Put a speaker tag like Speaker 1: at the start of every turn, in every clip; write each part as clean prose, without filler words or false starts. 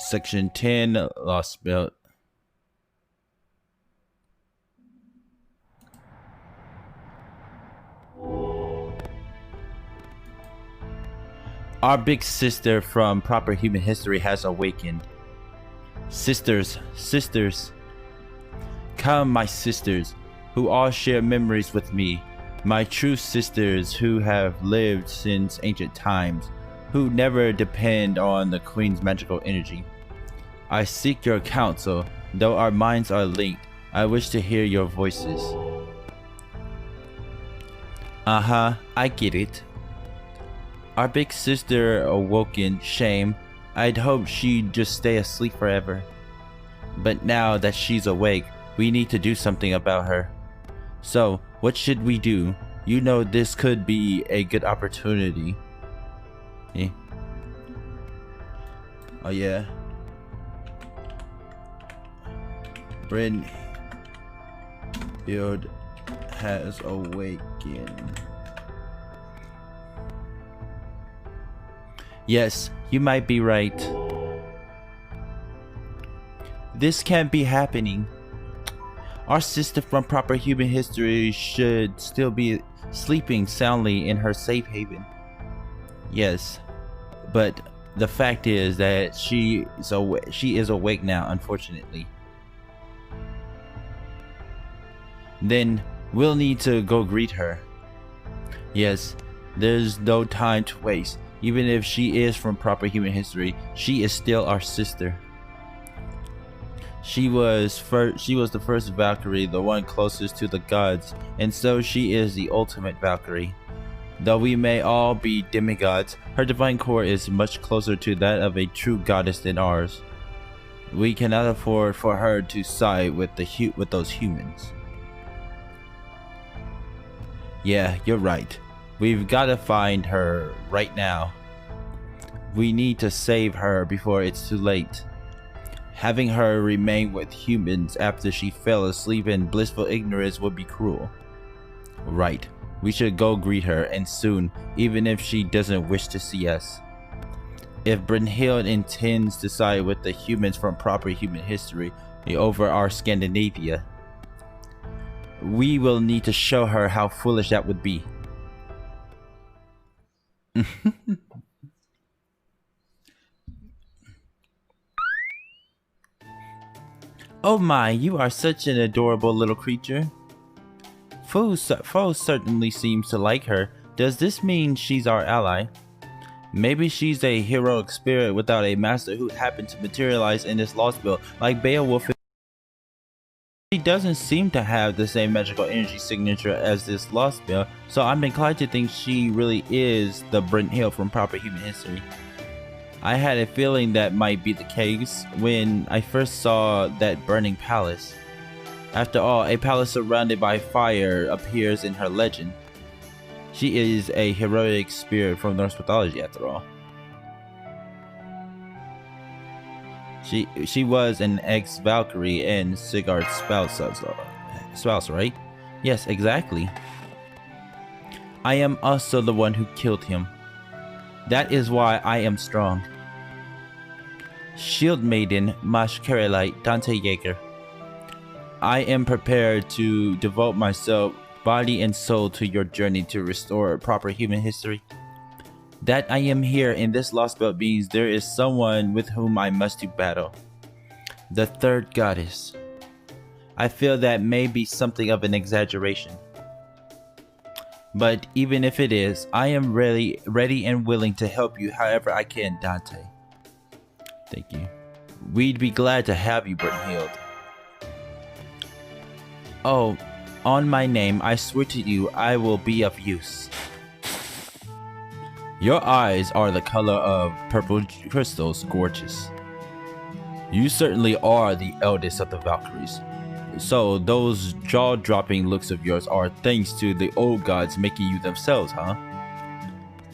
Speaker 1: Section 10, Lostbelt. Our big sister from proper human history has awakened. Sisters, sisters. Come, my sisters, who all share memories with me. My true sisters who have lived since ancient times, who never depend on the Queen's magical energy. I seek your counsel, though our minds are linked. I wish to hear your voices. I get it. Our big sister awoke in shame. I'd hoped she'd just stay asleep forever. But now that she's awake, we need to do something about her. So, what should we do? You know this could be a good opportunity. Eh? Oh yeah. Brynhild has awakened. Yes, you might be right. This can't be happening. Our sister from proper human history should still be sleeping soundly in her safe haven. Yes, but the fact is that she is awake now, unfortunately. Then we'll need to go greet her. Yes, there's no time to waste. Even if she is from proper human history, she is still our sister. She was the first Valkyrie, the one closest to the gods, and so she is the ultimate Valkyrie. Though we may all be demigods, her divine core is much closer to that of a true goddess than ours. We cannot afford for her to side with those humans. Yeah, you're right. We've got to find her right now. We need to save her before it's too late. Having her remain with humans after she fell asleep in blissful ignorance would be cruel. Right. We should go greet her, and soon, even if she doesn't wish to see us. If Brynhild intends to side with the humans from proper human history over our Scandinavia, we will need to show her how foolish that would be. Oh my, you are such an adorable little creature. Foe certainly seems to like her. Does this mean she's our ally? Maybe she's a heroic spirit without a master who happened to materialize in this Lostbelt like Beowulf. She doesn't seem to have the same magical energy signature as this Lostbelt, so I'm inclined to think she really is the Brynhild from proper human history. I had a feeling that might be the case when I first saw that burning palace. After all, a palace surrounded by fire appears in her legend. She is a heroic spirit from Norse mythology after all. She was an ex-Valkyrie and Sigurd's spouse, right? Yes, exactly. I am also the one who killed him. That is why I am strong. Shield Maiden, Magecraft, Dante Jaeger. I am prepared to devote myself, body and soul to your journey to restore proper human history. That I am here in this Lostbelt means there is someone with whom I must do battle. The third goddess. I feel that may be something of an exaggeration. But even if it is, I am ready and willing to help you however I can, Dante. Thank you. We'd be glad to have you, Brynhild. Oh, on my name, I swear to you, I will be of use. Your eyes are the color of purple crystals, gorgeous. You certainly are the eldest of the Valkyries. So those jaw-dropping looks of yours are thanks to the old gods making you themselves, huh?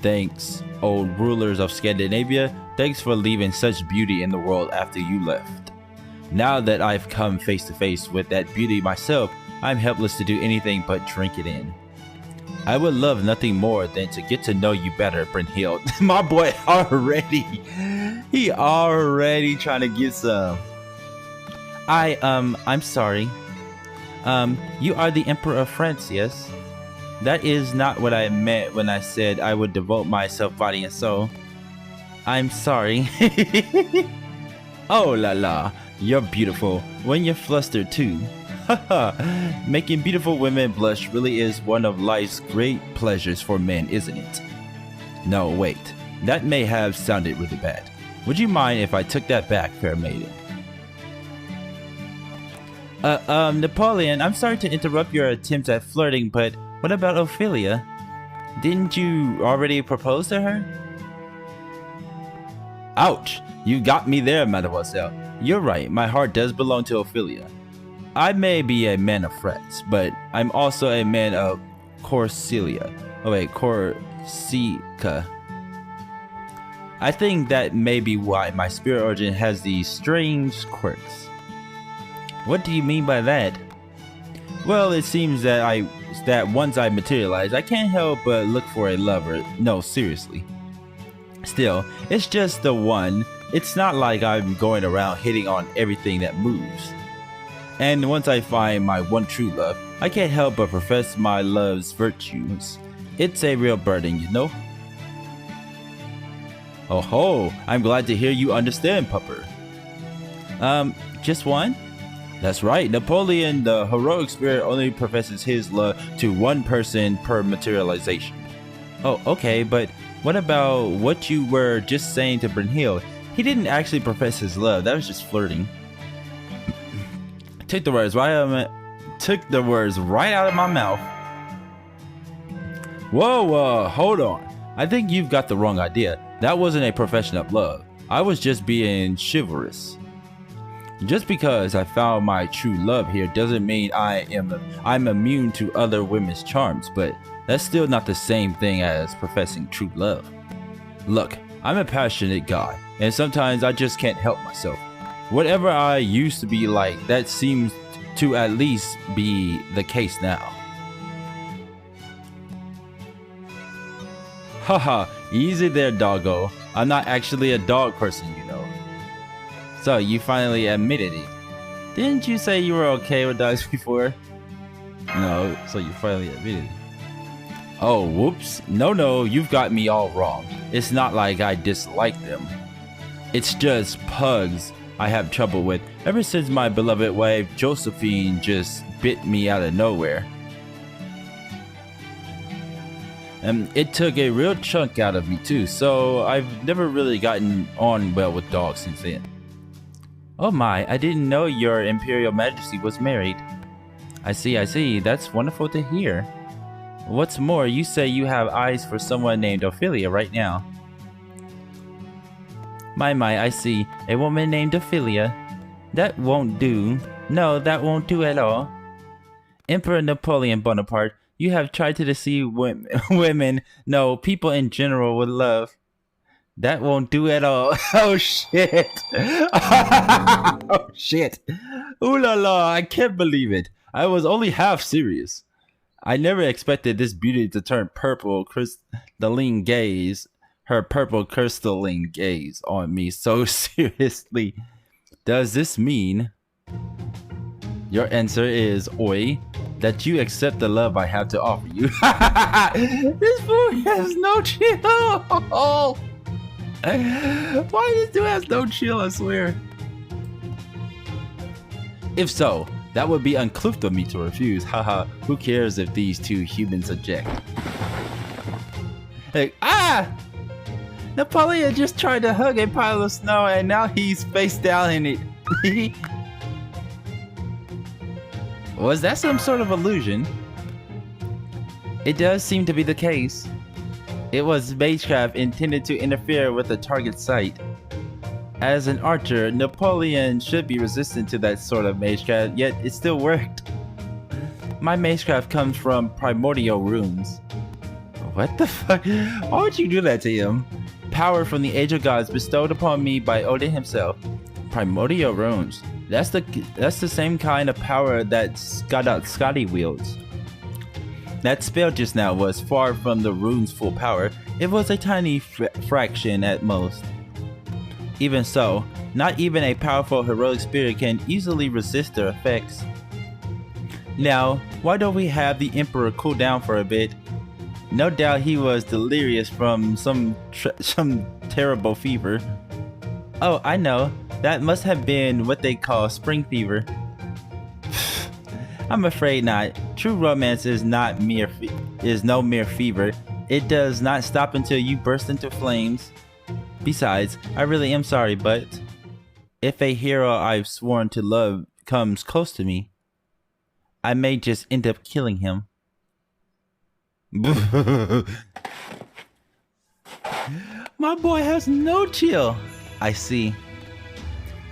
Speaker 1: Thanks, old rulers of Scandinavia. Thanks for leaving such beauty in the world after you left. Now that I've come face to face with that beauty myself, I'm helpless to do anything but drink it in. I would love nothing more than to get to know you better, Brynhild. My boy already. He already trying to get some. I'm sorry. You are the Emperor of France, yes? That is not what I meant when I said I would devote myself body and soul. I'm sorry. Oh la la, you're beautiful when you're flustered too. Haha, making beautiful women blush really is one of life's great pleasures for men, isn't it? No, wait, that may have sounded really bad. Would you mind if I took that back, fair maiden? Napoleon, I'm sorry to interrupt your attempts at flirting, but what about Ophelia? Didn't you already propose to her? Ouch! You got me there, mademoiselle. You're right, my heart does belong to Ophelia. I may be a man of France, but I'm also a man of Corsica. I think that may be why my spirit origin has these strange quirks. What do you mean by that? Well, it seems that once I materialize, I can't help but look for a lover. No, seriously. Still, it's just the one. It's not like I'm going around hitting on everything that moves. And once I find my one true love, I can't help but profess my love's virtues. It's a real burden, you know? Oh ho, I'm glad to hear you understand, pupper. Just one? That's right, Napoleon, the heroic spirit, only professes his love to one person per materialization. Oh, okay, but what about what you were just saying to Brynhild? He didn't actually profess his love, that was just flirting. Took the words right out of my mouth. Whoa, hold on. I think you've got the wrong idea. That wasn't a profession of love. I was just being chivalrous. Just because I found my true love here doesn't mean I'm immune to other women's charms, but that's still not the same thing as professing true love. Look, I'm a passionate guy, and sometimes I just can't help myself. Whatever I used to be like, that seems to at least be the case now. Haha, easy there, doggo. I'm not actually a dog person, you know. So, you finally admitted it. Didn't you say you were okay with dogs before? No, so you finally admitted it. Oh, whoops. No, you've got me all wrong. It's not like I dislike them. It's just pugs I have trouble with ever since my beloved wife Josephine just bit me out of nowhere. And it took a real chunk out of me too, so I've never really gotten on well with dogs since then. Oh my, I didn't know your Imperial Majesty was married. I see, that's wonderful to hear. What's more, you say you have eyes for someone named Ophelia right now. My, I see. A woman named Ophelia. That won't do. No, that won't do at all. Emperor Napoleon Bonaparte, you have tried to deceive women, no, people in general with love. That won't do at all. Oh shit. Oh shit. Ooh la la, I can't believe it. I was only half serious. I never expected this beauty to turn purple crystalline gaze. Her purple crystalline gaze on me so seriously. Does this mean your answer is oi? That you accept the love I have to offer you? This boy has no chill. Why this dude has no chill, I swear. If so, that would be uncouth of me to refuse. Haha, who cares if these two humans object? Hey, Napoleon just tried to hug a pile of snow and now he's face down in it. Was that some sort of illusion? It does seem to be the case. It was magecraft intended to interfere with the target sight. As an archer, Napoleon should be resistant to that sort of magecraft, yet it still worked. My magecraft comes from primordial runes. What the fuck? Why would you do that to him? Power from the age of gods bestowed upon me by Odin himself. Primordial runes. That's the same kind of power that Scotty wields. That spell just now was far from the rune's full power. It was a tiny fraction at most. Even so, not even a powerful heroic spirit can easily resist their effects. Now, why don't we have the Emperor cool down for a bit? No doubt he was delirious from some terrible fever. Oh, I know. That must have been what they call spring fever. I'm afraid not. True romance is no mere fever. It does not stop until you burst into flames. Besides, I really am sorry, but if a hero I've sworn to love comes close to me, I may just end up killing him. My boy has no chill. I see.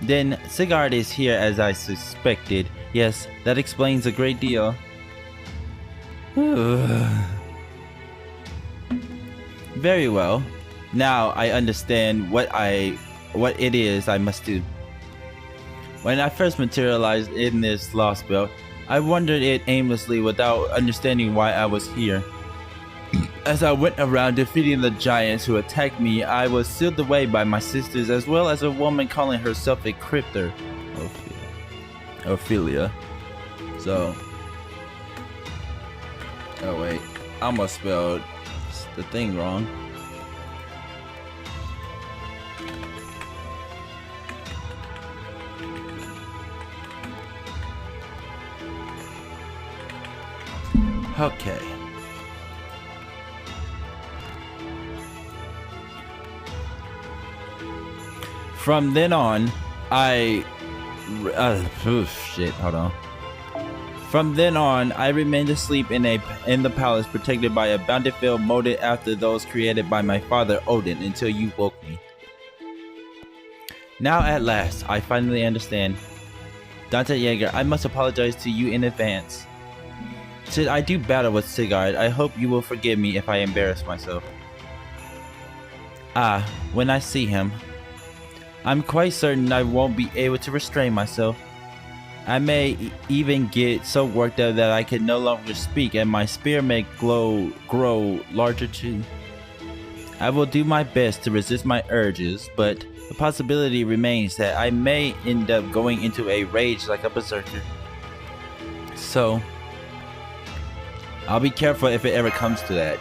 Speaker 1: Then Sigurd is here as I suspected. Yes, that explains a great deal. Very well. Now I understand what it is I must do. When I first materialized in this Lostbelt, I wandered it aimlessly without understanding why I was here. As I went around defeating the giants who attacked me, I was sealed away by my sisters as well as a woman calling herself a crypter. Ophelia. So. Oh wait, I almost spelled the thing wrong. Okay. From then on, From then on, I remained asleep in the palace, protected by a bountiful molded after those created by my father Odin, until you woke me. Now at last, I finally understand. Dante Jaeger, I must apologize to you in advance. Should I do battle with Sigurd, I hope you will forgive me if I embarrass myself. When I see him, I'm quite certain I won't be able to restrain myself. I may even get so worked up that I can no longer speak and my spear may grow larger too. I will do my best to resist my urges, but the possibility remains that I may end up going into a rage like a berserker. So, I'll be careful if it ever comes to that.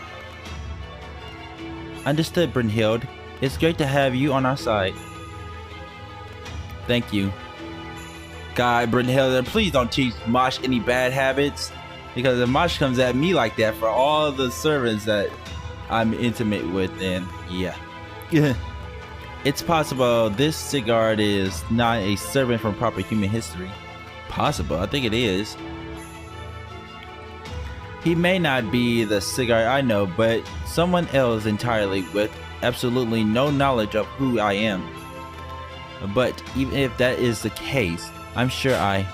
Speaker 1: Understood, Brynhild. It's great to have you on our side. Thank you. God, Brynhild, please don't teach Mosh any bad habits. Because if Mosh comes at me like that for all the servants that I'm intimate with, then yeah. It's possible this Sigurd is not a servant from proper human history. Possible, I think it is. He may not be the Sigurd I know, but someone else entirely with absolutely no knowledge of who I am. But even if that is the case, I'm sure I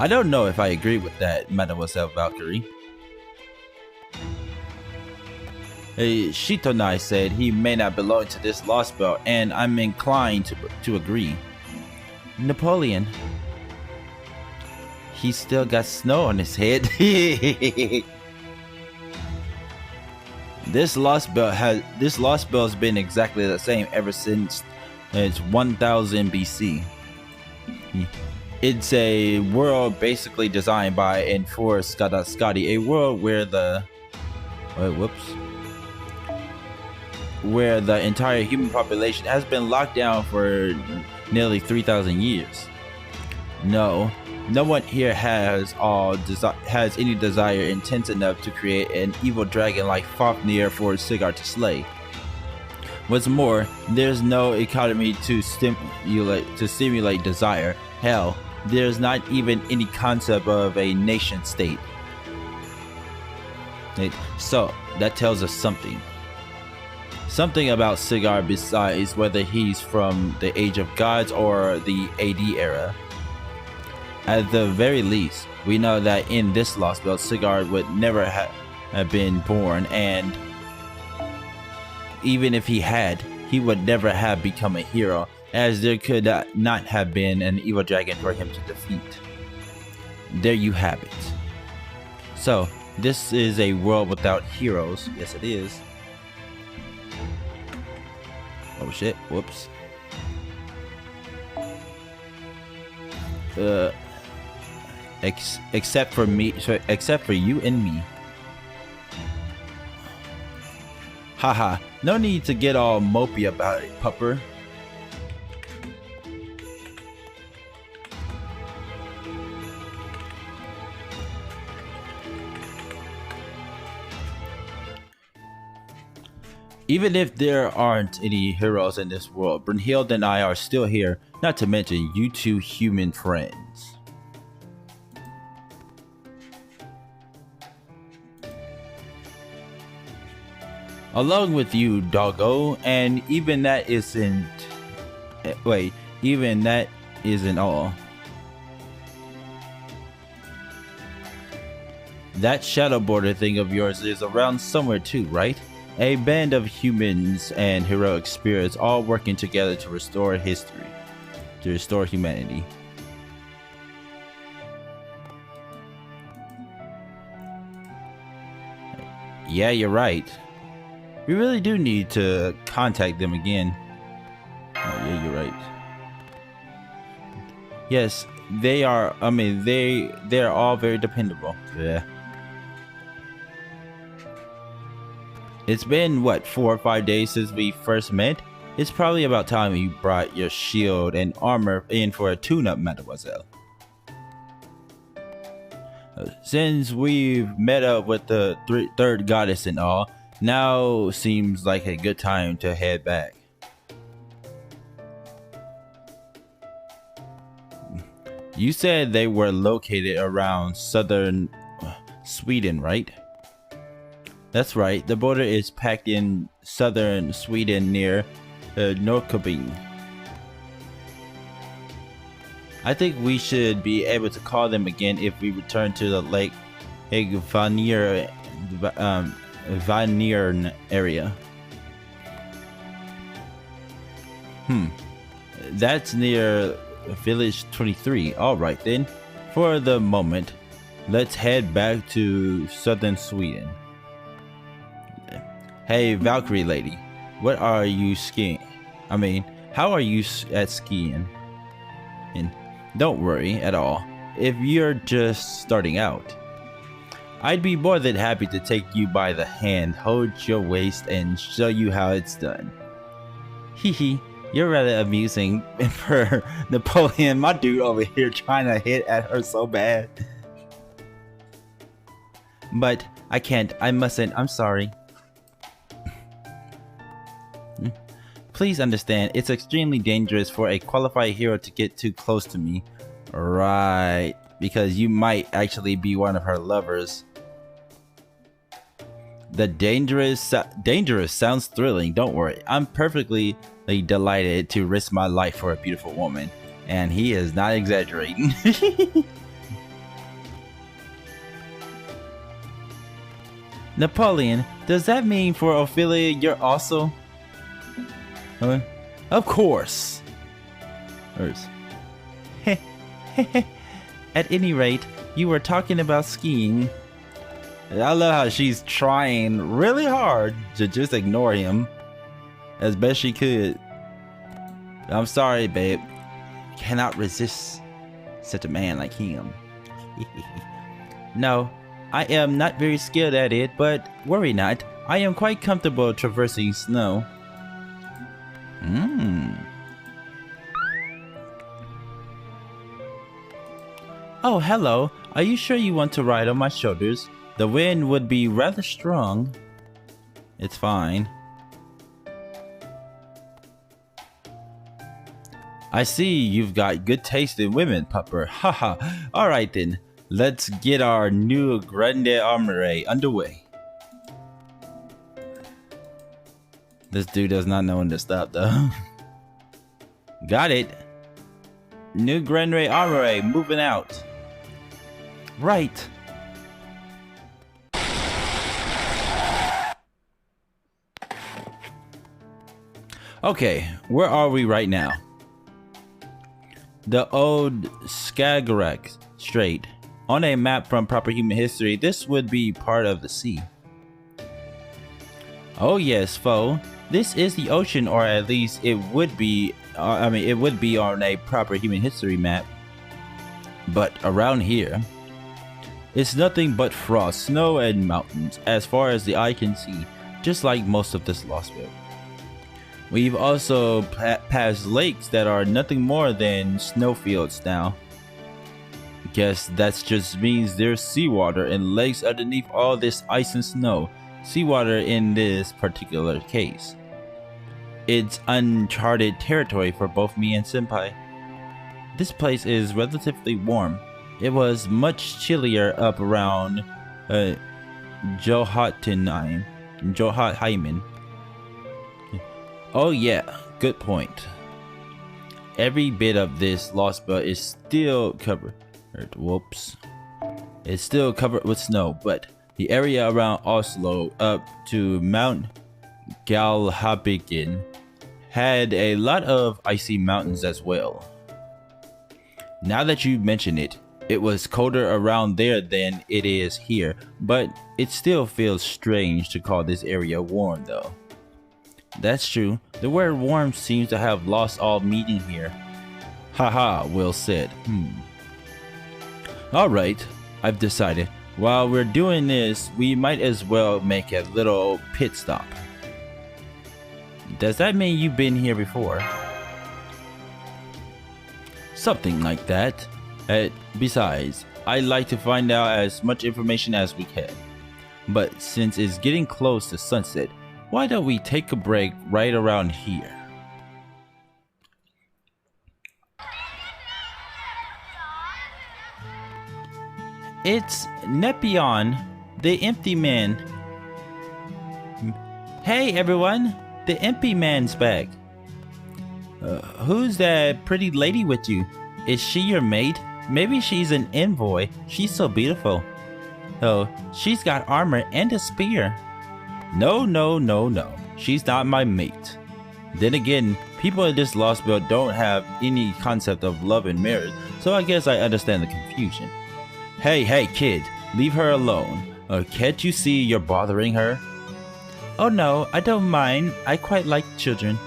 Speaker 1: don't know if I agree with that, Mademoiselle Valkyrie. Shitonai said he may not belong to this Lostbelt, and I'm inclined to agree. Napoleon. He's still got snow on his head. This Lostbelt's been exactly the same ever since it's 1000 BC. It's a world basically designed by and for Scotty, a world where the entire human population has been locked down for nearly 3,000 years. No one here has any desire intense enough to create an evil dragon like Fafnir for Sigurd to slay. What's more, there's no economy to stimulate desire. Hell, there's not even any concept of a nation state. So that tells us something. Something about Sigurd besides whether he's from the Age of Gods or the AD era. At the very least, we know that in this Lostbelt, Sigurd would never have been born, and even if he had, he would never have become a hero, as there could not have been an evil dragon for him to defeat. There you have it. So, this is a world without heroes. Yes, it is. Oh shit, whoops. Except for me, except for you and me. Haha, no need to get all mopey about it, pupper. Even if there aren't any heroes in this world, Brunhilde and I are still here, not to mention you two human friends. Along with you, doggo, and even that isn't... Wait, even that isn't all. That shadow border thing of yours is around somewhere too, right? A band of humans and heroic spirits all working together to restore history, to restore humanity. Yeah, you're right. We really do need to contact them again. Oh yeah, you're right. Yes, they are, I mean, they're all very dependable. Yeah. It's been, what, 4 or 5 days since we first met? It's probably about time you brought your shield and armor in for a tune-up, mademoiselle. Since we've met up with the third goddess and all, now seems like a good time to head back. You said they were located around southern Sweden, right? That's right, the border is packed in southern Sweden near Norrköping. I think we should be able to call them again if we return to the Lake Vanir area. That's near Village 23. Alright then, for the moment, let's head back to southern Sweden. Hey, Valkyrie lady, what are you skiing? I mean, how are you at skiing? And don't worry at all if you're just starting out. I'd be more than happy to take you by the hand, hold your waist, and show you how it's done. Hehe, you're rather amusing, Emperor Napoleon. My dude over here trying to hit at her so bad. But I can't, I mustn't, I'm sorry. Please understand, it's extremely dangerous for a qualified hero to get too close to me. Right, because you might actually be one of her lovers. The dangerous sounds thrilling, don't worry. I'm perfectly delighted to risk my life for a beautiful woman. And he is not exaggerating. Napoleon, does that mean for Ophelia you're also... Huh? Of course. At any rate, you were talking about skiing. I love how she's trying really hard to just ignore him as best she could. I'm sorry, babe. Cannot resist such a man like him. No, I am not very skilled at it, but worry not. I am quite comfortable traversing snow. Oh, hello. Are you sure you want to ride on my shoulders? The wind would be rather strong. It's fine. I see you've got good taste in women, pupper. Haha. Alright then. Let's get our new Grande Armoire underway. This dude does not know when to stop though. Got it. New Grande Armoire moving out. Right. Okay, where are we right now? The old Skagerrak Strait. On a map from proper human history, this would be part of the sea. Oh yes, foe. This is the ocean, or at least it would be. It would be on a proper human history map. But around here, it's nothing but frost, snow, and mountains as far as the eye can see, just like most of this Lostbelt. We've also passed lakes that are nothing more than snowfields now. Guess that just means there's seawater and lakes underneath all this ice and snow. Seawater in this particular case. It's uncharted territory for both me and Senpai. This place is relatively warm. It was much chillier up around Jotunheim. Oh yeah, good point. Every bit of this Lostbelt is still covered. It's still covered with snow, but the area around Oslo up to Mount Galhabigen had a lot of icy mountains as well. Now that you mention it, it was colder around there than it is here, but it still feels strange to call this area warm though. That's true, the word warm seems to have lost all meaning here. Haha, Will said. Alright, I've decided. While we're doing this, we might as well make a little pit stop. Does that mean you've been here before? Something like that. Besides, I'd like to find out as much information as we can. But since it's getting close to sunset, why don't we take a break right around here? It's Nepion, the empty man. Hey everyone, the empty man's back. Who's that pretty lady with you? Is she your maid? Maybe she's an envoy. She's so beautiful. Oh, she's got armor and a spear. No. She's not my mate. Then again, people in this Lostbelt don't have any concept of love and marriage, so I guess I understand the confusion. Hey kid, leave her alone. Can't you see you're bothering her? Oh no, I don't mind. I quite like children.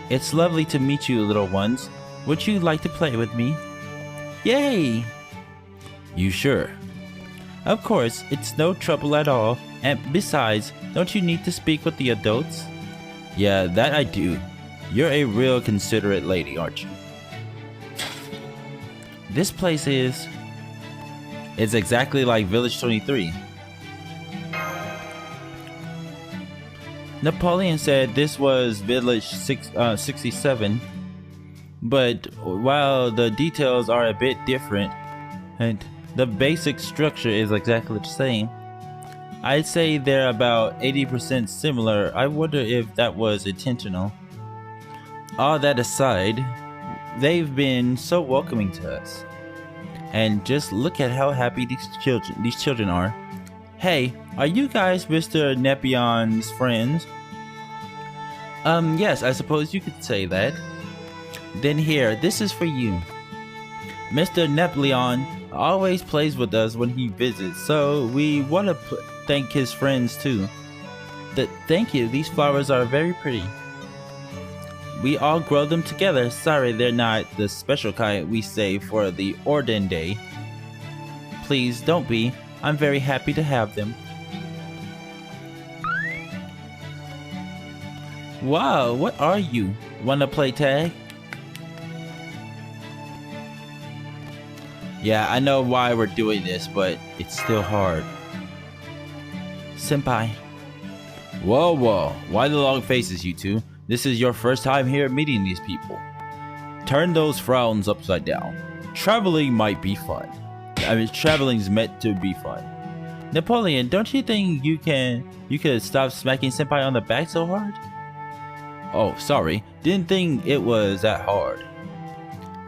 Speaker 1: It's lovely to meet you, little ones. Would you like to play with me? Yay! You sure? Of course, it's no trouble at all. And besides, don't you need to speak with the adults? Yeah, that I do. You're a real considerate lady, aren't you? This place is... It's exactly like Village 23. Napoleon said this was Village 67, but while the details are a bit different, and the basic structure is exactly the same, I'd say they're about 80% similar. I wonder if that was intentional. All that aside, they've been so welcoming to us. And just look at how happy these children are. Hey, are you guys Mr. Nepion's friends? Yes, I suppose you could say that. Then here, this is for you. Mr. Nepleon always plays with us when he visits, so we want to thank his friends too. Thank you, these flowers are very pretty. We all grow them together. Sorry, they're not the special kind we save for the Orden Day. Please don't be. I'm very happy to have them. Wow, what are you? Wanna play tag? Yeah, I know why we're doing this, but it's still hard. Senpai. Whoa, why the long faces, you two? This is your first time here meeting these people. Turn those frowns upside down. Traveling might be fun. Traveling's meant to be fun. Napoleon, don't you think you could stop smacking Senpai on the back so hard? Oh, sorry. Didn't think it was that hard.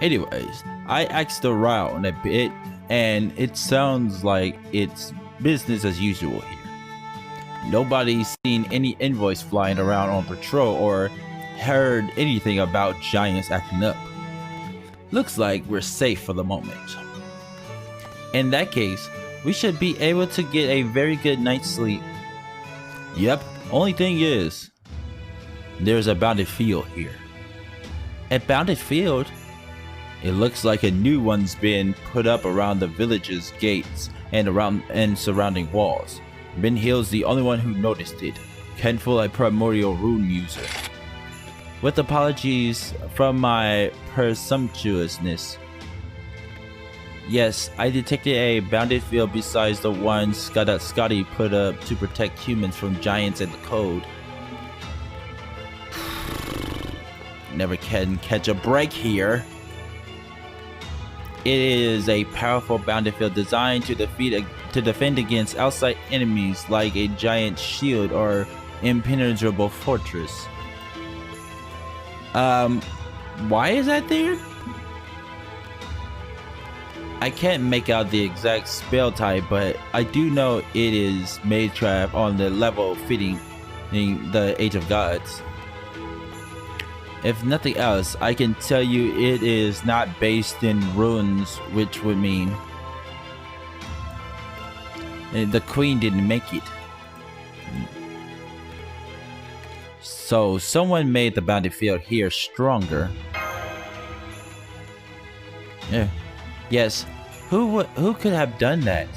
Speaker 1: Anyways, I asked around a bit, and it sounds like it's business as usual here. Nobody's seen any invoice flying around on patrol or heard anything about giants acting up. Looks like we're safe for the moment. In that case, we should be able to get a very good night's sleep. Yep, only thing is... There's a bounded field here. A bounded field? It looks like a new one's been put up around the village's gates and surrounding walls. Ben Hill's the only one who noticed it. Kenful, a primordial rune user. With apologies from my presumptuousness. Yes, I detected a bounded field besides the one Scotty put up to protect humans from giants in the code. Never can catch a break here. It is a powerful bounded field designed to defend against outside enemies like a giant shield or impenetrable fortress. Why is that there? I can't make out the exact spell type, but I do know it is magecraft on the level fitting in the Age of Gods. If nothing else, I can tell you it is not based in runes, which would mean the queen didn't make it. So someone made the bounded field here stronger. Yeah. Yes, who could have done that?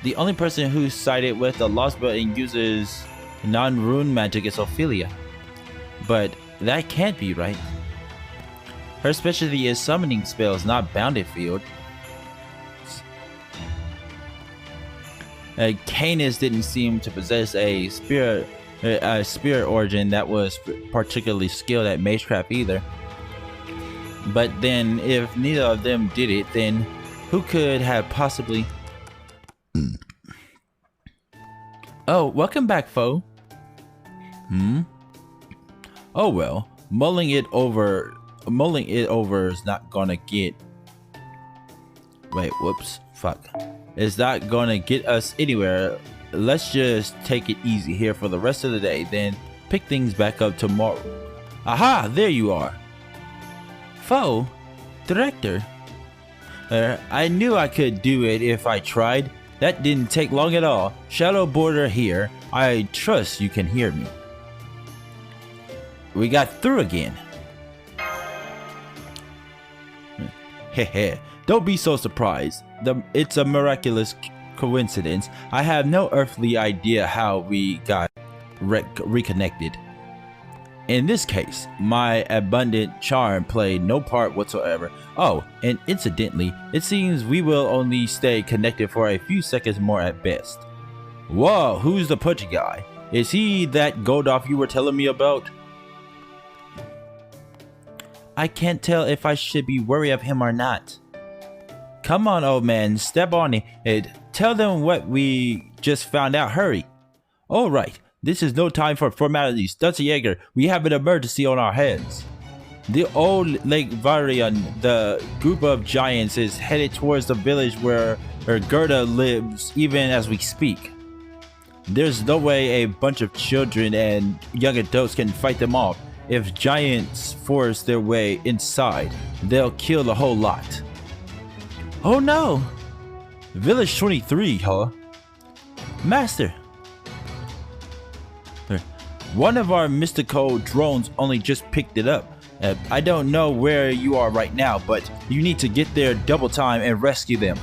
Speaker 1: The only person who sided with the Lostbelt and uses non-rune magic is Ophelia. But that can't be right. Her specialty is summoning spells, not bounded field. Canis didn't seem to possess a spirit origin that was particularly skilled at magecraft either. But then, if neither of them did it, then who could have possibly... Oh, welcome back, foe. Oh well, mulling it over is not gonna get... Wait, whoops, fuck. It's not gonna get us anywhere. Let's just take it easy here for the rest of the day, then pick things back up tomorrow. Aha, there you are. Foe? Director? I knew I could do it if I tried. That didn't take long at all. Shadow Border here. I trust you can hear me. We got through again. Hehe, don't be so surprised. It's a miraculous coincidence. I have no earthly idea how we got reconnected. In this case, my abundant charm played no part whatsoever. Oh, and incidentally, it seems we will only stay connected for a few seconds more at best. Whoa, who's the pudgy guy? Is he that Goldoff you were telling me about? I can't tell if I should be worried of him or not. Come on, old man, step on it. Tell them what we just found out, hurry. Alright. This is no time for formalities. Dutzy Jaeger, we have an emergency on our hands. The old Lake Varian, the group of giants, is headed towards the village where Gerda lives even as we speak. There's no way a bunch of children and young adults can fight them off. If giants force their way inside, they'll kill the whole lot. Oh no! Village 23, huh? Master! One of our mystical drones only just picked it up. I don't know where you are right now, but you need to get there double time and rescue them.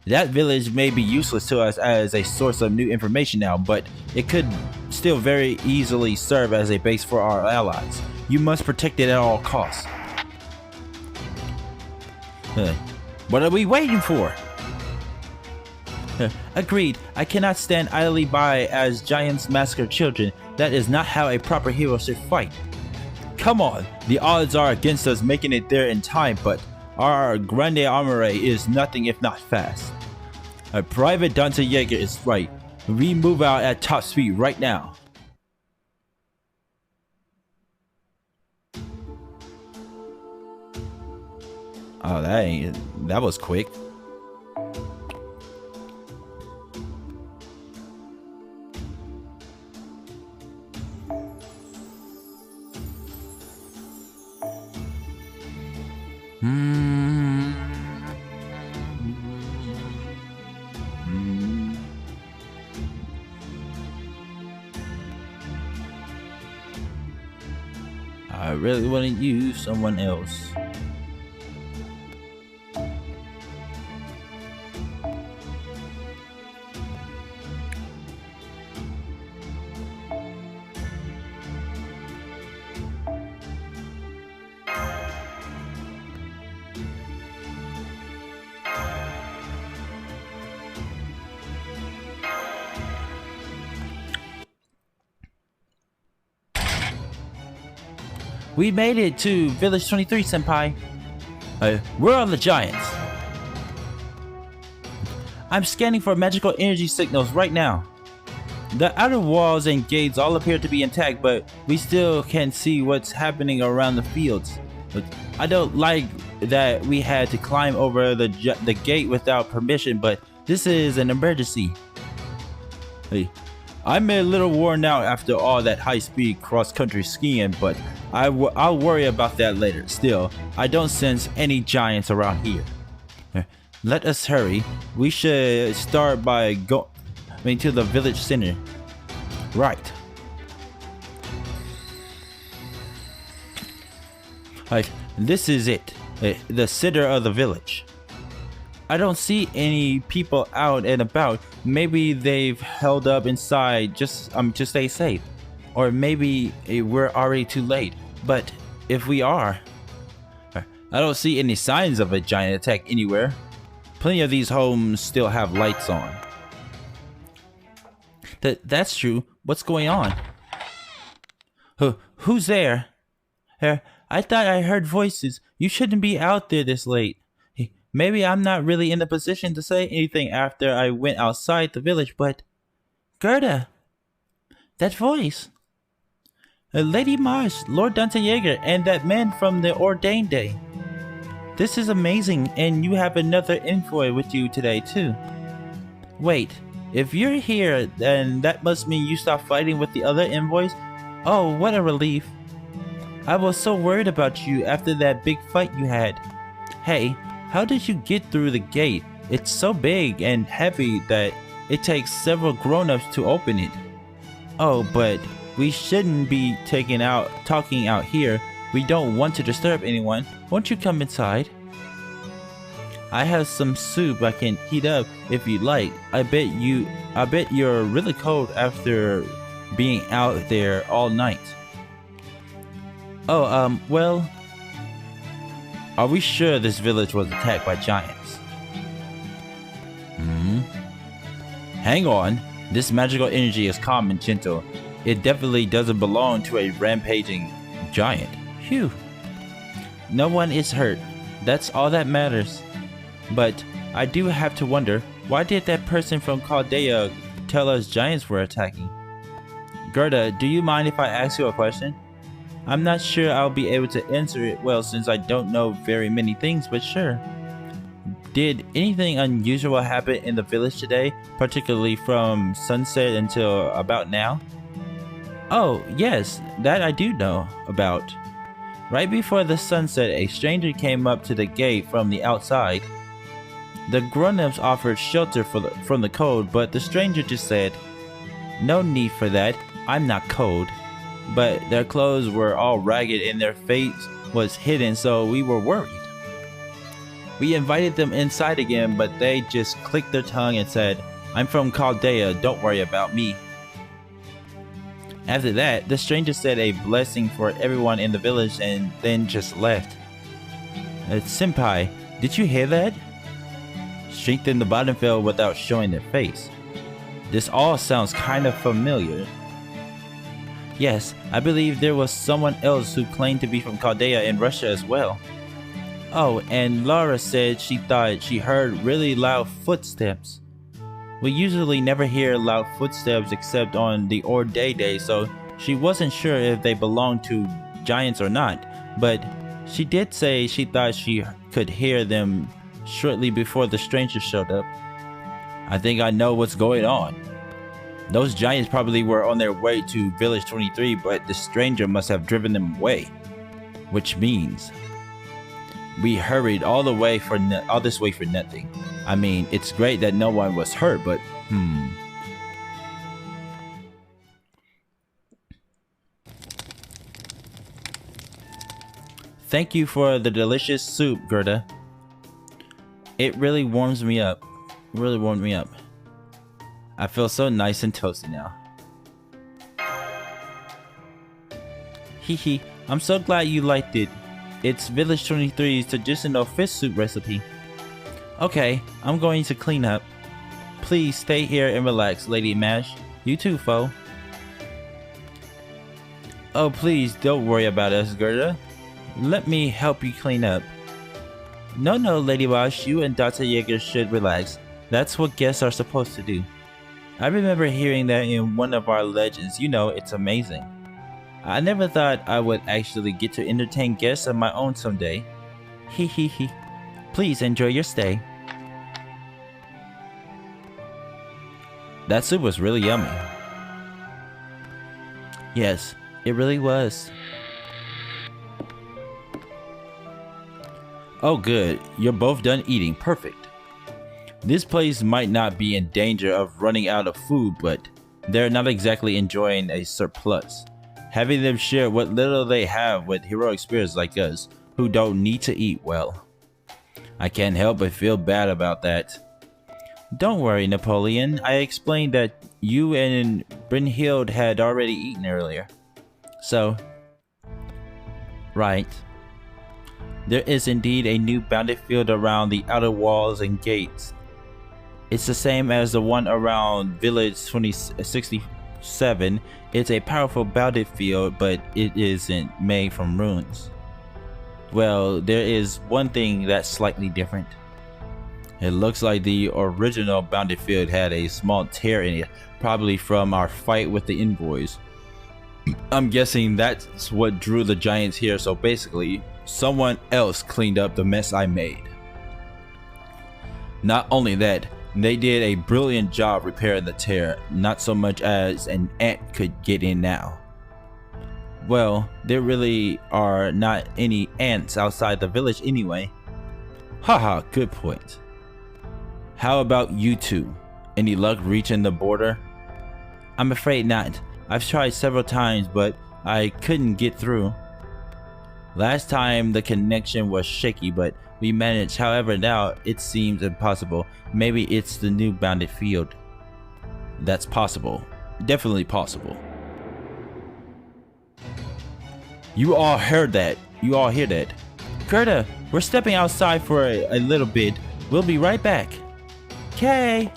Speaker 1: That village may be useless to us as a source of new information now, but it could still very easily serve as a base for our allies. You must protect it at all costs. What are we waiting for? Agreed. I cannot stand idly by as giants massacre children. That is not how a proper hero should fight. Come on, the odds are against us making it there in time, but our grande armore is nothing if not fast. Private Dante Jaeger is right. We move out at top speed right now. Oh, that was quick. I really want to use someone else. We made it to Village 23, Senpai. Where are the giants? I'm scanning for magical energy signals right now. The outer walls and gates all appear to be intact, but we still can see what's happening around the fields. But I don't like that we had to climb over the gate without permission, but this is an emergency. I'm a little worn out after all that high-speed cross-country skiing, but I'll worry about that later. Still, I don't sense any giants around here. Let us hurry. We should start by going to the village center. Right. This is it. The center of the village. I don't see any people out and about. Maybe they've held up inside just to stay safe. Or maybe we're already too late. But if we are, I don't see any signs of a giant attack anywhere. Plenty of these homes still have lights on. That's true. What's going on? Who's there? I thought I heard voices. You shouldn't be out there this late. Maybe I'm not really in the position to say anything after I went outside the village, but... Gerda! That voice! Lady Mars, Lord Dante Yeager, and that man from the Ordained Day. This is amazing, and you have another envoy with you today, too. Wait, if you're here, then that must mean you stopped fighting with the other envoys? Oh, what a relief. I was so worried about you after that big fight you had. Hey, how did you get through the gate? It's so big and heavy that it takes several grown-ups to open it. Oh, but we shouldn't be talking out here. We don't want to disturb anyone. Won't you come inside? I have some soup I can heat up if you like. I bet you're really cold after being out there all night. Oh, well, are we sure this village was attacked by giants? Hang on. This magical energy is calm and gentle. It definitely doesn't belong to a rampaging giant. Phew. No one is hurt. That's all that matters. But I do have to wonder, why did that person from Chaldea tell us giants were attacking? Gerda, do you mind if I ask you a question? I'm not sure I'll be able to answer it well since I don't know very many things, but sure. Did anything unusual happen in the village today, particularly from sunset until about now? Oh, yes, that I do know about. Right before the sunset, a stranger came up to the gate from the outside. The grown-ups offered shelter from the cold, but the stranger just said, "No need for that, I'm not cold." But their clothes were all ragged and their face was hidden, so we were worried. We invited them inside again, but they just clicked their tongue and said, "I'm from Chaldea, don't worry about me." After that, the stranger said a blessing for everyone in the village and then just left. Senpai, did you hear that? Strength in the bottom fell without showing their face. This all sounds kind of familiar. Yes, I believe there was someone else who claimed to be from Chaldea in Russia as well. Oh, and Laura said she thought she heard really loud footsteps. We usually never hear loud footsteps except on the Ordained Day, so she wasn't sure if they belonged to giants or not, but she did say she thought she could hear them shortly before the stranger showed up. I think I know what's going on. Those giants probably were on their way to Village 23, but the stranger must have driven them away. Which means we hurried all this way for nothing. I mean, it's great that no one was hurt, but Thank you for the delicious soup, Gerda. It really warms me up. Really warmed me up. I feel so nice and toasty now. Hehe, I'm so glad you liked it. It's Village 23's traditional fish soup recipe. Okay, I'm going to clean up. Please stay here and relax, Lady Mash. You too, foe. Oh, please don't worry about us, Gerda. Let me help you clean up. No, Lady Wash, you and Dr. Jaeger should relax. That's what guests are supposed to do. I remember hearing that in one of our legends. You know, it's amazing. I never thought I would actually get to entertain guests of my own someday. Hehehe. Please enjoy your stay. That soup was really yummy. Yes, it really was. Oh good, you're both done eating. Perfect. This place might not be in danger of running out of food, but they're not exactly enjoying a surplus. Having them share what little they have with heroic spirits like us, who don't need to eat well. I can't help but feel bad about that. Don't worry, Napoleon. I explained that you and Brynhild had already eaten earlier. So, right. There is indeed a new bounded field around the outer walls and gates. It's the same as the one around Village 2067. It's a powerful bounded field, but it isn't made from runes. Well, there is one thing that's slightly different. It looks like the original bounded field had a small tear in it, probably from our fight with the envoys. I'm guessing that's what drew the giants here, so basically, someone else cleaned up the mess I made. Not only that, they did a brilliant job repairing the tear, not so much as an ant could get in now. Well, there really are not any ants outside the village anyway. Haha, good point. How about you two? Any luck reaching the border? I'm afraid not. I've tried several times, but I couldn't get through. Last time the connection was shaky, but we managed. However, now it seems impossible. Maybe it's the new bounded field. That's possible. Definitely possible. You all heard that. You all hear that. Gerda, we're stepping outside for a little bit. We'll be right back. Okay.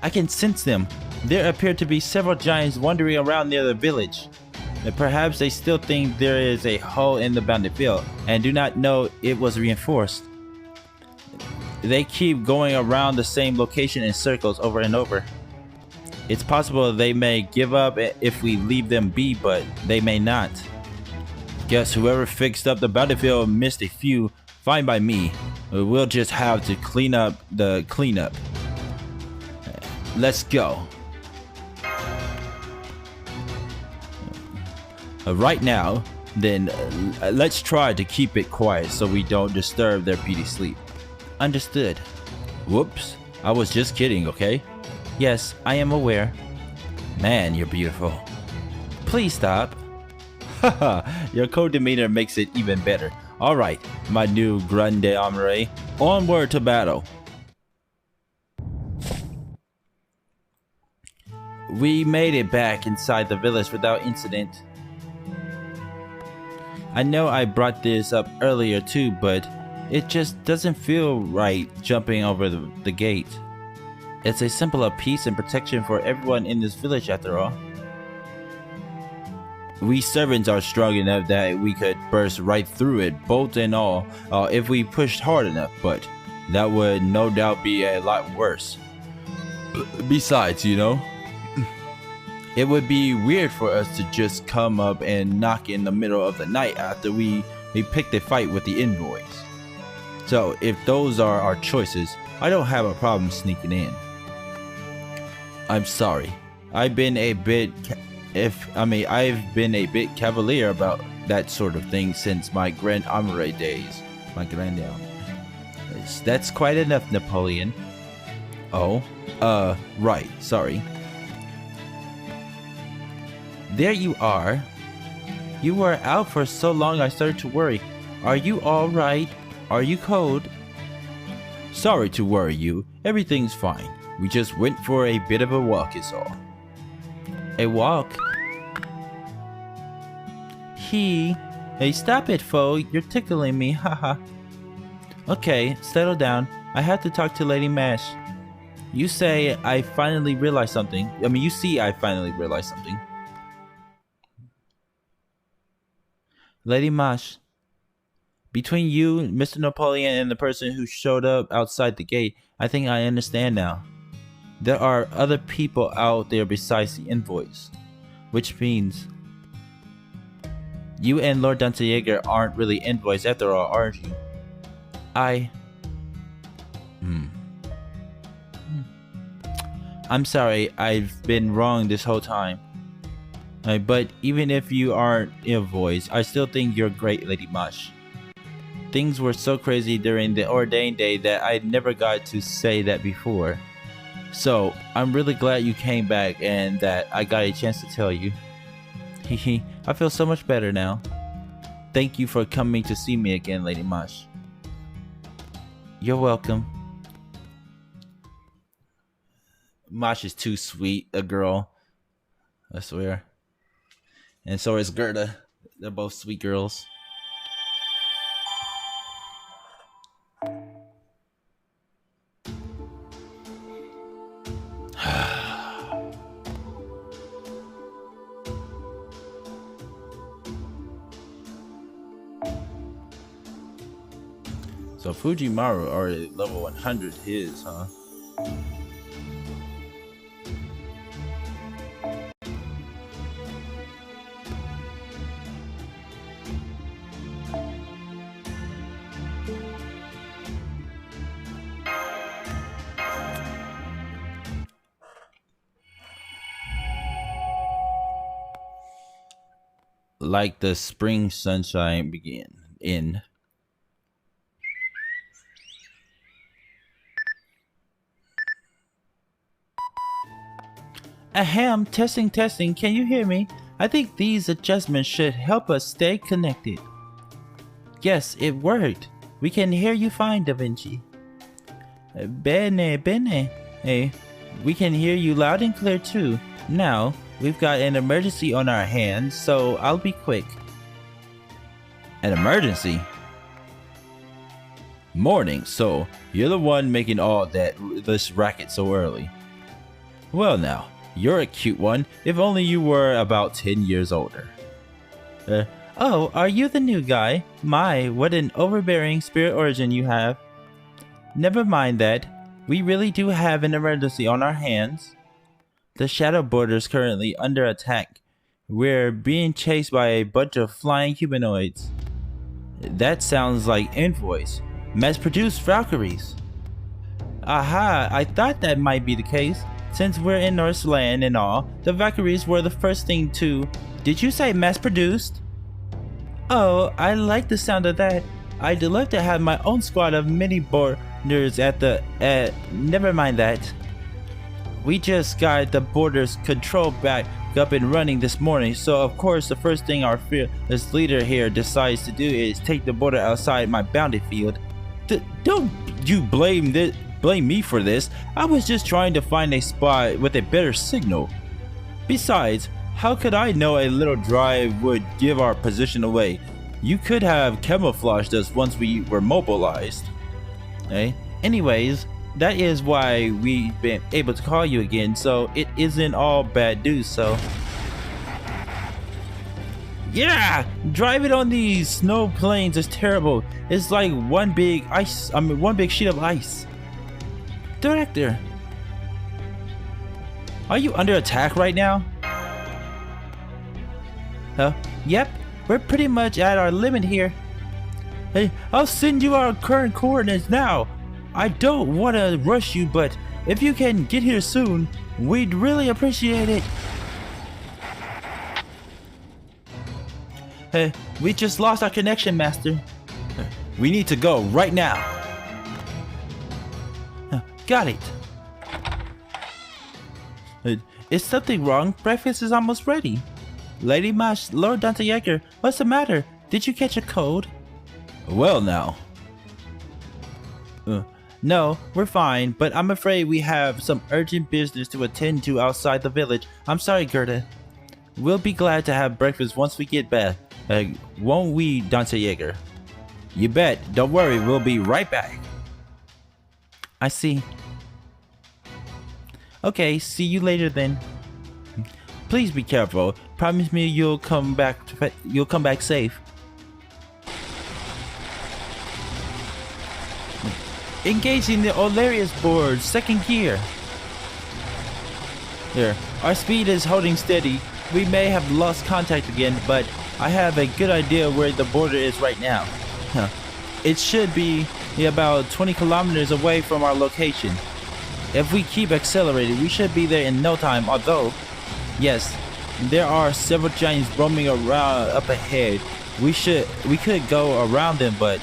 Speaker 1: I can sense them. There appear to be several giants wandering around near the village. Perhaps they still think there is a hole in the bounded field and do not know it was reinforced. They keep going around the same location in circles over and over. It's possible they may give up if we leave them be, but they may not. Guess whoever fixed up the bounded field missed a few. Fine by me. We'll just have to clean up the cleanup. Let's go. Right now, then let's try to keep it quiet so we don't disturb their peaceful sleep. Understood. Whoops, I was just kidding, okay? Yes, I am aware. Man, you're beautiful. Please stop. Haha, your cold demeanor makes it even better. Alright, my new grande amore, onward to battle. We made it back inside the village without incident. I know I brought this up earlier too, but it just doesn't feel right jumping over the gate. It's a symbol of peace and protection for everyone in this village after all. We servants are strong enough that we could burst right through it, bolt and all, if we pushed hard enough, but that would no doubt be a lot worse. Besides, you know, it would be weird for us to just come up and knock in the middle of the night after we picked a fight with the envoys. So if those are our choices, I don't have a problem sneaking in. I'm sorry. I've been a bit cavalier about that sort of thing since my Grand Amore days. My Grand Amore. That's quite enough, Napoleon. Oh, right, sorry. There you are. You were out for so long I started to worry. Are you alright? Are you cold? Sorry to worry you. Everything's fine. We just went for a bit of a walk is all. A walk? Hey, stop it, foe. You're tickling me, haha. Okay, settle down. I have to talk to Lady Mash. You say I finally realized something. You see I finally realized something. Lady Mash, between you, Mr. Napoleon, and the person who showed up outside the gate, I think I understand now. There are other people out there besides the invoice. Which means you and Lord Dantejager aren't really invoice after all, aren't you? I'm sorry, I've been wrong this whole time. But even if you aren't invoice, I still think you're great, Lady Mash. Things were so crazy during the ordained day that I never got to say that before. So, I'm really glad you came back and that I got a chance to tell you. Hehe, I feel so much better now. Thank you for coming to see me again, Lady Mash. You're welcome. Mash is too sweet a girl. I swear. And so is Gerda. They're both sweet girls. So Fujimaru already level 100 his, huh? Like the spring sunshine begin in. Ahem, testing, can you hear me? I think these adjustments should help us stay connected. Yes, it worked. We can hear you fine, Da Vinci. Bene. Hey, we can hear you loud and clear too. Now, we've got an emergency on our hands, so I'll be quick. An emergency? Morning, so you're the one making all this racket so early. Well now, you're a cute one, if only you were about 10 years older. Oh, are you the new guy? My, what an overbearing spirit origin you have. Never mind that. We really do have an emergency on our hands. The shadow border's currently under attack. We're being chased by a bunch of flying humanoids. That sounds like invoice. Mass-produced Valkyries. Aha, I thought that might be the case. Since we're in Norse land and all, the Valkyries were the first thing to... Did you say mass-produced? Oh, I like the sound of that. I'd love to have my own squad of mini borders at the... never mind that. We just got the borders control back up and running this morning, so of course the first thing our fearless leader here decides to do is take the border outside my bounty field. Don't you blame me for this. I was just trying to find a spot with a better signal. Besides, how could I know a little drive would give our position away? You could have camouflaged us once we were mobilized. Anyways, that is why we've been able to call you again, so it isn't all bad news, so... Yeah! Driving on these snow plains is terrible. It's like one big sheet of ice. Director, are you under attack right now? Yep, we're pretty much at our limit here. Hey, I'll send you our current coordinates now. I don't want to rush you, but if you can get here soon, we'd really appreciate it. Hey, we just lost our connection, Master. We need to go right now. Got it. Is something wrong? Breakfast is almost ready. Lady Mash, Lord Dante Yeager, what's the matter? Did you catch a cold? Well now. No, we're fine, but I'm afraid we have some urgent business to attend to outside the village. I'm sorry, Gerda. We'll be glad to have breakfast once we get back. Won't we, Dante Yeager? You bet. Don't worry, we'll be right back. I see. Okay, see you later then. Please be careful. Promise me you'll come back safe. Engaging the Olarius board, second gear. There. Our speed is holding steady. We may have lost contact again, but I have a good idea where the border is right now. It should be about 20 kilometers away from our location. If we keep accelerating, we should be there in no time, although, yes, there are several giants roaming around up ahead. We could go around them, but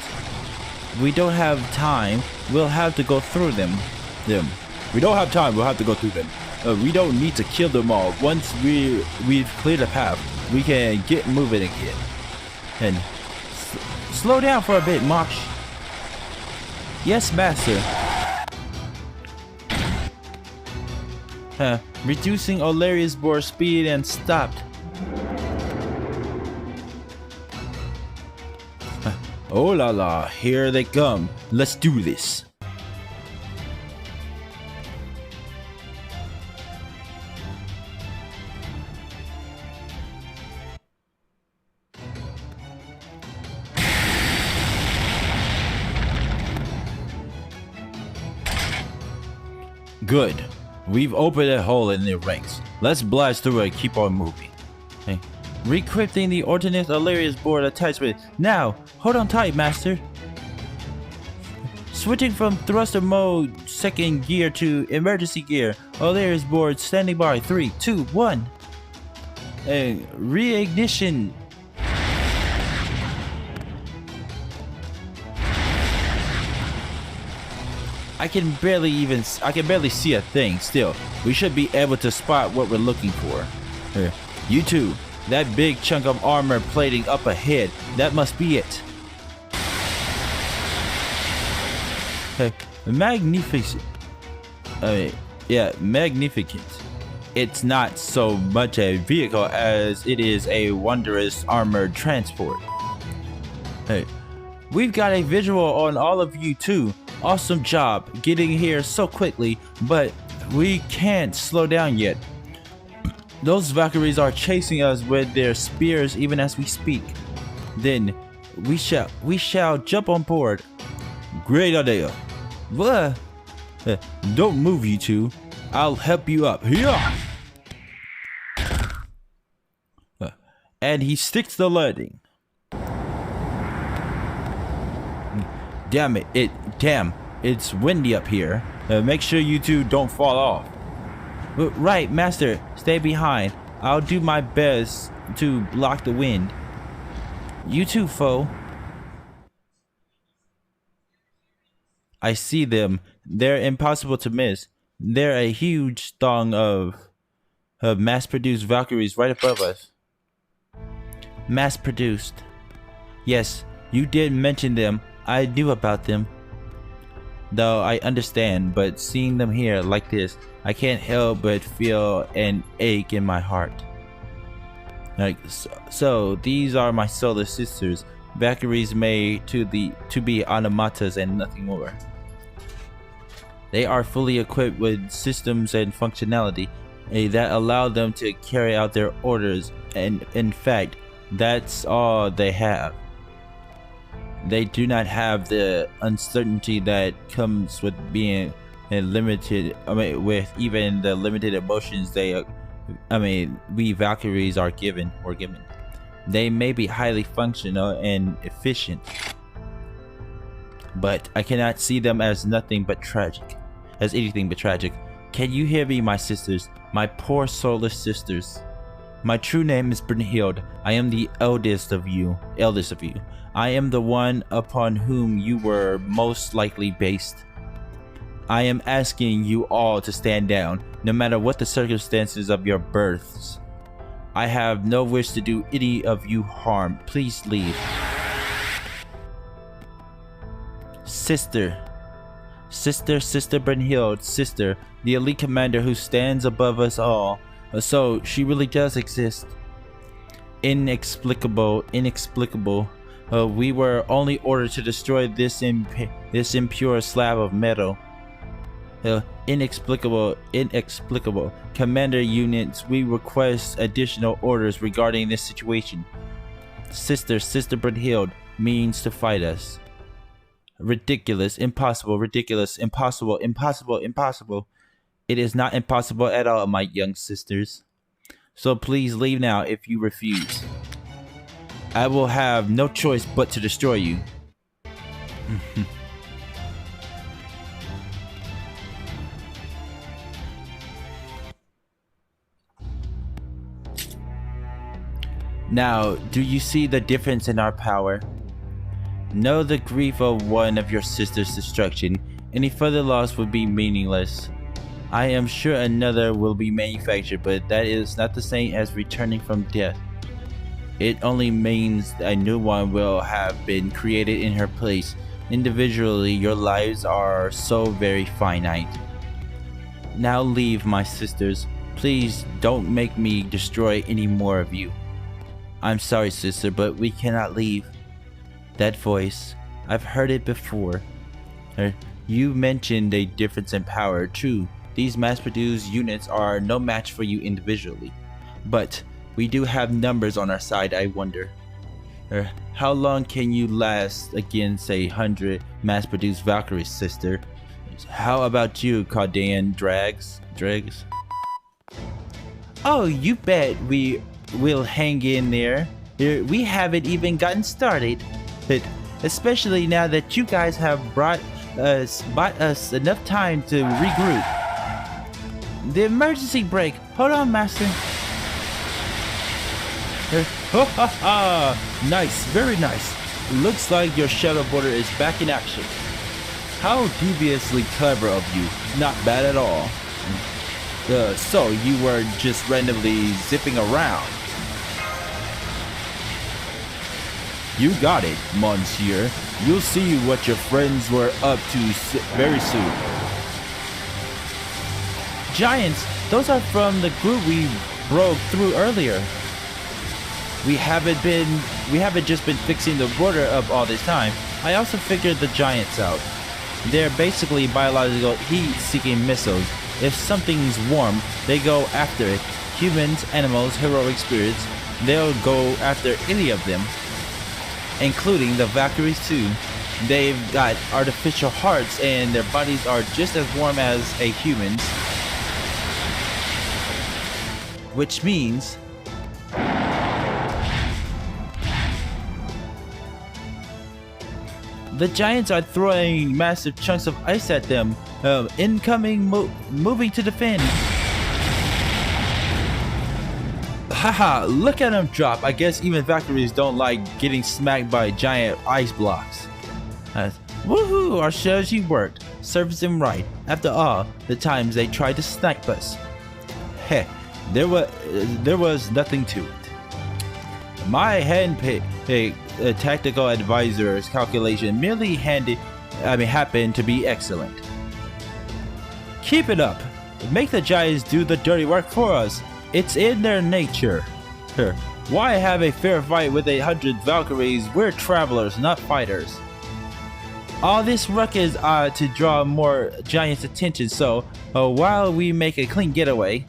Speaker 1: we don't have time. We'll have to go through them. We don't have time. We'll have to go through them. We don't need to kill them all. Once we've cleared the path, we can get moving again. And slow down for a bit, Mosh. Yes, master. Reducing Olarius board speed and stopped. Oh la la, here they come. Let's do this. Good. We've opened a hole in their ranks. Let's blast through it and keep on moving. Okay. Recrypting the Ordnance Olarius board attachment. Now, hold on tight, master. Switching from thruster mode second gear to emergency gear. Olarius board standing by. 3, 2, 1. Reignition. I can barely see a thing. Still, we should be able to spot what we're looking for. Here, you two, that big chunk of armor plating up ahead, that must be it. Hey, magnificent. Yeah, magnificent. It's not so much a vehicle as it is a wondrous armored transport. Hey, we've got a visual on all of you too. Awesome job getting here so quickly, but we can't slow down yet. Those Valkyries are chasing us with their spears even as we speak. Then we shall jump on board. Great idea. Don't move, you two. I'll help you up. Yeah. And he sticks the landing. Damn, it's windy up here. Make sure you two don't fall off. Right, master, stay behind. I'll do my best to block the wind. You too, foe. I see them. They're impossible to miss. They're a huge throng of mass-produced Valkyries right above us. Mass-produced. Yes, you did mention them. I knew about them. Though I understand, but seeing them here like this, I can't help but feel an ache in my heart. So these are my solar sisters, Valkyries made to be automatas and nothing more. They are fully equipped with systems and functionality that allow them to carry out their orders, and in fact, that's all they have. They do not have the uncertainty that comes with being limited. With even the limited emotions we Valkyries are given. They may be highly functional and efficient, but I cannot see them as anything but tragic. Can you hear me, my sisters? My poor soulless sisters. My true name is Brynhild. I am the eldest of you. I am the one upon whom you were most likely based. I am asking you all to stand down, no matter what the circumstances of your births. I have no wish to do any of you harm. Please leave. Sister Brynhild, sister, the elite commander who stands above us all. So, she really does exist. Inexplicable. We were only ordered to destroy this impure slab of metal. Inexplicable. Commander units, we request additional orders regarding this situation. Sister Brynhild means to fight us. Ridiculous, impossible, ridiculous, impossible. It is not impossible at all, my young sisters. So please leave now if you refuse. I will have no choice but to destroy you. Now, do you see the difference in our power? Know the grief of one of your sister's destruction. Any further loss would be meaningless. I am sure another will be manufactured, but that is not the same as returning from death. It only means a new one will have been created in her place. Individually, your lives are so very finite. Now leave, my sisters. Please don't make me destroy any more of you. I'm sorry, sister, but we cannot leave. That voice, I've heard it before. You mentioned a difference in power. True, these mass-produced units are no match for you individually. But we do have numbers on our side, I wonder. How long can you last against 100 mass-produced Valkyries, sister? How about you, Caudian Drags? Oh, you bet we will hang in there. We haven't even gotten started. Especially now that you guys have bought us enough time to regroup. The emergency brake. Hold on, master. Nice, very nice. Looks like your shadow border is back in action. How deviously clever of you. Not bad at all. So you were just randomly zipping around. You got it, monsieur. You'll see what your friends were up to very soon. Giants, those are from the group we broke through earlier. We haven't just been fixing the border up all this time. I also figured the giants out. They're basically biological heat-seeking missiles. If something's warm, they go after it. Humans, animals, heroic spirits, they'll go after any of them. Including the Valkyries too. They've got artificial hearts and their bodies are just as warm as a human's. Which means the giants are throwing massive chunks of ice at them. Incoming, moving to defend. Haha, look at them drop. I guess even Valkyries don't like getting smacked by giant ice blocks. Woohoo, our strategy worked. Serves them right. After all, the times they tried to snipe us. Heh, there was nothing to it. My handpicked tactical advisor's calculation merely happened to be excellent. Keep it up. Make the giants do the dirty work for us. It's in their nature. Why have a fair fight with 100 Valkyries? We're travelers, not fighters. All this ruckus to draw more giants' attention, so while we make a clean getaway,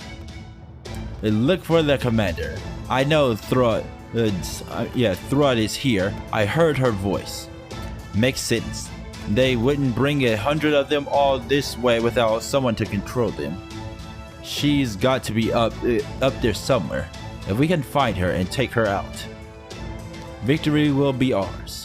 Speaker 1: look for the commander. I know Thrud is here. I heard her voice. Makes sense. They wouldn't bring 100 of them all this way without someone to control them. She's got to be up there somewhere. If we can find her and take her out, victory will be ours.